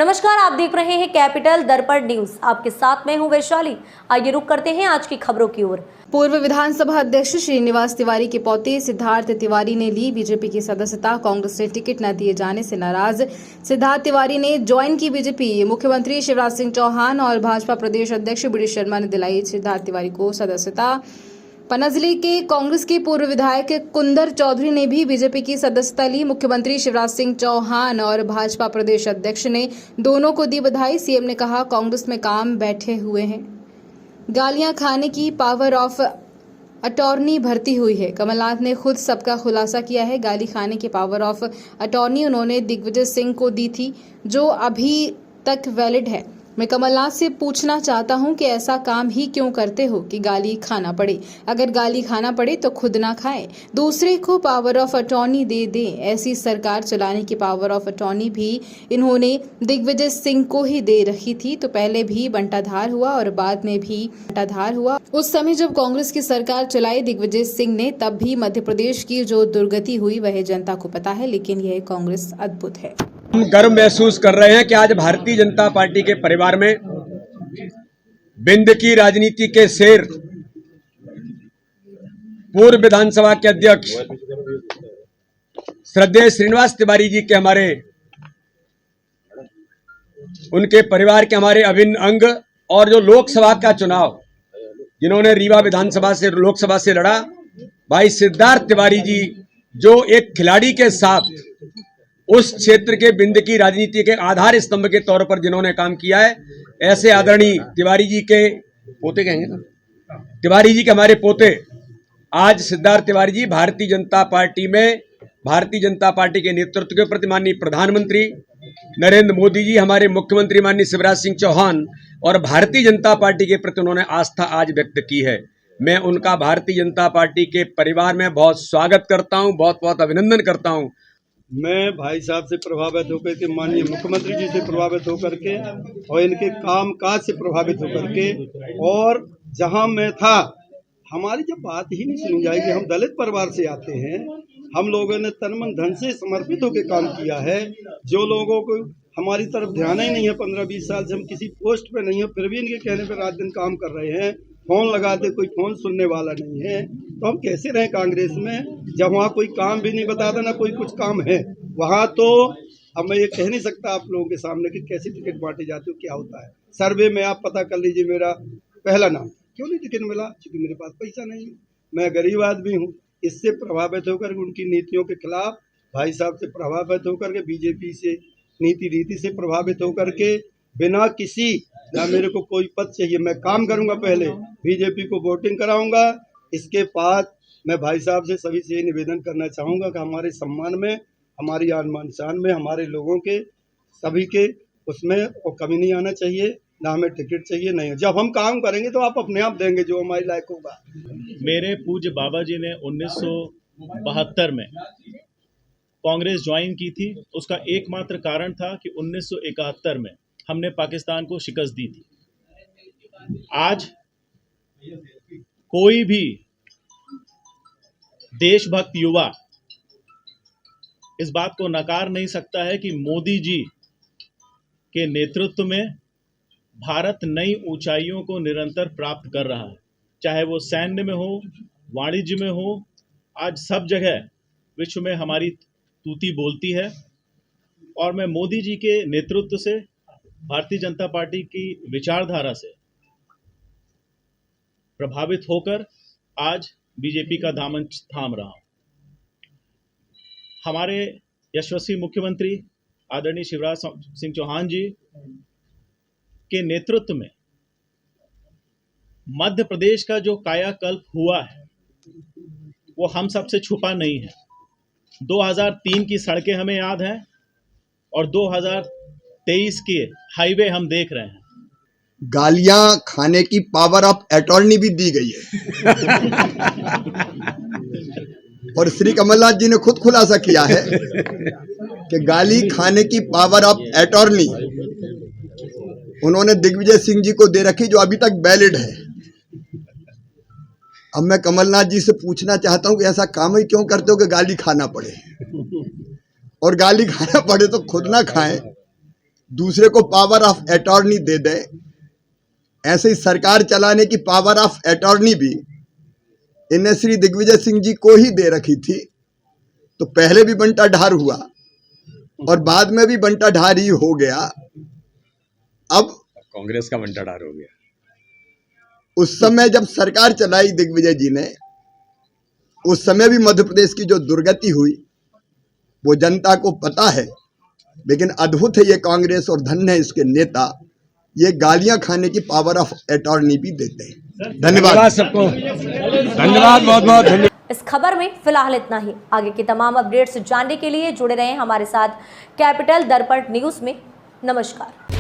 नमस्कार, आप देख रहे हैं कैपिटल दर्पण न्यूज। आपके साथ मैं हूं वैशाली। आइए रुक करते हैं आज की खबरों की ओर। पूर्व विधानसभा अध्यक्ष श्रीनिवास तिवारी के पोते सिद्धार्थ तिवारी ने ली बीजेपी की सदस्यता। कांग्रेस से टिकट न दिए जाने से नाराज सिद्धार्थ तिवारी ने ज्वाइन की बीजेपी। मुख्यमंत्री शिवराज सिंह चौहान और भाजपा प्रदेश अध्यक्ष बी डी शर्मा ने दिलाई सिद्धार्थ तिवारी को सदस्यता। पन्ना जिले के कांग्रेस के पूर्व विधायक कुंदर चौधरी ने भी बीजेपी की सदस्यता ली। मुख्यमंत्री शिवराज सिंह चौहान और भाजपा प्रदेश अध्यक्ष ने दोनों को दी बधाई। सीएम ने कहा, कांग्रेस में काम बैठे हुए हैं, गालियां खाने की पावर ऑफ अटॉर्नी भर्ती हुई है। कमलनाथ ने खुद सबका खुलासा किया है। गाली खाने की पावर ऑफ अटॉर्नी उन्होंने दिग्विजय सिंह को दी थी, जो अभी तक वैलिड है। मैं कमलनाथ से पूछना चाहता हूं कि ऐसा काम ही क्यों करते हो कि गाली खाना पड़े। अगर गाली खाना पड़े तो खुद ना खाएं, दूसरे को पावर ऑफ अटॉर्नी दे दें। ऐसी सरकार चलाने की पावर ऑफ अटॉर्नी भी इन्होंने दिग्विजय सिंह को ही दे रखी थी। तो पहले भी बंटाधार हुआ और बाद में भी बंटाधार हुआ। उस समय जब कांग्रेस की सरकार चलाई दिग्विजय सिंह ने, तब भी मध्य प्रदेश की जो दुर्गति हुई वह जनता को पता है। लेकिन यह कांग्रेस अद्भुत है। हम गर्व महसूस कर रहे हैं कि आज भारतीय जनता पार्टी के परिवार में बिंद की राजनीति के शेर, पूर्व विधानसभा के अध्यक्ष श्रद्धेय श्रीनिवास तिवारी जी के उनके परिवार के हमारे अभिन्न अंग, और जो लोकसभा का चुनाव जिन्होंने रीवा विधानसभा से लोकसभा से लड़ा, भाई सिद्धार्थ तिवारी जी, जो एक खिलाड़ी के साथ उस क्षेत्र के बिंद की राजनीति के आधार स्तंभ के तौर पर जिन्होंने काम किया है, ऐसे आदरणीय तिवारी जी के पोते कहेंगे ना, तिवारी जी के हमारे पोते आज सिद्धार्थ तिवारी जी भारतीय जनता पार्टी में, भारतीय जनता पार्टी के नेतृत्व के प्रति माननीय प्रधानमंत्री नरेंद्र मोदी जी, हमारे मुख्यमंत्री माननीय शिवराज सिंह चौहान और भारतीय जनता पार्टी के प्रति उन्होंने आस्था आज व्यक्त की है। मैं उनका भारतीय जनता पार्टी के परिवार में बहुत स्वागत करता हूं, बहुत बहुत अभिनंदन करता हूं। मैं भाई साहब से प्रभावित होकर के, माननीय मुख्यमंत्री जी से प्रभावित होकर के और इनके काम काज से प्रभावित होकर के, और जहां मैं था, हमारी जब बात ही नहीं सुनी जाएगी। हम दलित परिवार से आते हैं, हम लोगों ने तन मन धन से समर्पित होकर काम किया है। जो लोगों को हमारी तरफ ध्यान ही नहीं है, 15-20 साल से हम किसी पोस्ट पे नहीं है, फिर भी इनके कहने पर रात दिन काम कर रहे हैं। फोन लगाते, कोई फोन सुनने वाला नहीं है, तो हम कैसे रहें कांग्रेस में, जब वहाँ कोई काम भी नहीं बताता, ना कोई कुछ काम है वहाँ। तो अब मैं ये कह नहीं सकता आप लोगों के सामने कि कैसे टिकट बांटे जाते हो, क्या होता है। सर्वे में आप पता कर लीजिए, मेरा पहला नाम क्यों नहीं टिकट मिला, क्योंकि मेरे पास पैसा नहीं है, मैं गरीब आदमी हूँ। इससे प्रभावित होकर उनकी नीतियों के खिलाफ, भाई साहब से प्रभावित होकर के, बीजेपी से नीति रीति से प्रभावित होकर के, बिना किसी ना मेरे को कोई पद चाहिए, मैं काम करूंगा, पहले बीजेपी को वोटिंग कराऊंगा। इसके बाद मैं भाई साहब से, सभी से ये निवेदन करना चाहूँगा कि हमारे सम्मान में, हमारी आन बान शान में, हमारे लोगों के सभी के उसमें और कमी नहीं आना चाहिए, ना हमें टिकट चाहिए। नहीं, जब हम काम करेंगे तो आप अपने आप देंगे जो हमारे लायक होगा। मेरे पूज्य बाबा जी ने 1972 में कांग्रेस ज्वाइन की थी। उसका एकमात्र कारण था कि 1971 में हमने पाकिस्तान को शिकस्त दी थी। आज कोई भी देशभक्त युवा इस बात को नकार नहीं सकता है कि मोदी जी के नेतृत्व में भारत नई ऊंचाइयों को निरंतर प्राप्त कर रहा है, चाहे वो सैन्य में हो, वाणिज्य में हो। आज सब जगह विश्व में हमारी तूती बोलती है, और मैं मोदी जी के नेतृत्व से, भारतीय जनता पार्टी की विचारधारा से प्रभावित होकर आज बीजेपी का दामन थाम रहा हूं। हमारे यशस्वी मुख्यमंत्री आदरणीय शिवराज सिंह चौहान जी के नेतृत्व में मध्य प्रदेश का जो कायाकल्प हुआ है वो हम सबसे छुपा नहीं है। 2003 की सड़कें हमें याद हैं और 2023 के हाईवे हम देख रहे हैं। गालियां खाने की पावर ऑफ अटॉर्नी भी दी गई है और श्री कमलनाथ जी ने खुद खुलासा किया है कि गाली खाने की पावर ऑफ अटॉर्नी उन्होंने दिग्विजय सिंह जी को दे रखी, जो अभी तक वैलिड है। अब मैं कमलनाथ जी से पूछना चाहता हूं कि ऐसा काम ही क्यों करते हो कि गाली खाना पड़े, और गाली खाना पड़े तो खुद ना खाएं, दूसरे को पावर ऑफ अटॉर्नी दे दे, ऐसे ही सरकार चलाने की पावर ऑफ अटॉर्नी भी इन्हें श्री दिग्विजय सिंह जी को ही दे रखी थी। तो पहले भी बंटा ढार हुआ और बाद में भी बंटा ढार ही हो गया। अब कांग्रेस का बंटाढार हो गया। उस समय जब सरकार चलाई दिग्विजय जी ने, उस समय भी मध्य प्रदेश की जो दुर्गति हुई वो जनता को पता है। लेकिन अद्भुत है ये कांग्रेस और धन्य है इसके नेता, ये गालियां खाने की पावर ऑफ अटॉर्नी भी देते हैं। धन्यवाद सबको, धन्यवाद, बहुत बहुत धन्यवाद। इस खबर में फिलहाल इतना ही। आगे की तमाम अपडेट्स जानने के लिए जुड़े रहें हमारे साथ कैपिटल दर्पण न्यूज में। नमस्कार।